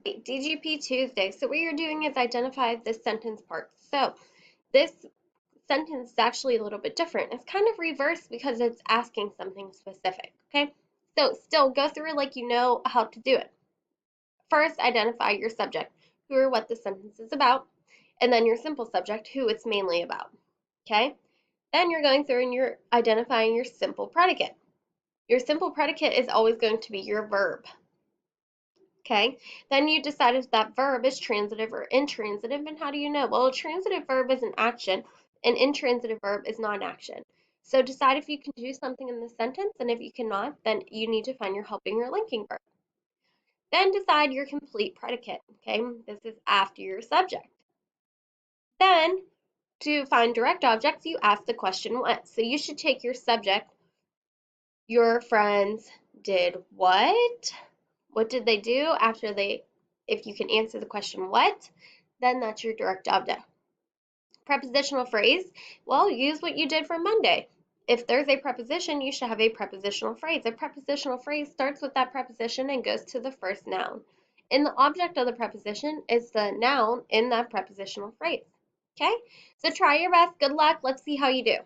DGP Tuesday. So what you're doing is identify the sentence parts. So this sentence is actually a little bit different. It's kind of reversed because it's asking something specific. Okay. So still go through like you know how to do it. First, identify your subject, who or what the sentence is about, and then your simple subject, who it's mainly about. Okay. Then you're going through and you're identifying your simple predicate. Your simple predicate is always going to be your verb. Okay, then you decide if that verb is transitive or intransitive, and how do you know? Well, a transitive verb is an action, an intransitive verb is not an action. So decide if you can do something in the sentence, and if you cannot, then you need to find your helping or linking verb. Then decide your complete predicate. Okay, this is after your subject. Then to find direct objects, you ask the question what. So you should take your subject, your friends did what? What did they do after they, if you can answer the question what, then that's your direct object. Prepositional phrase, well, use what you did for Monday. If there's a preposition, you should have a prepositional phrase. A prepositional phrase starts with that preposition and goes to the first noun. And the object of the preposition is the noun in that prepositional phrase. Okay? So try your best. Good luck. Let's see how you do.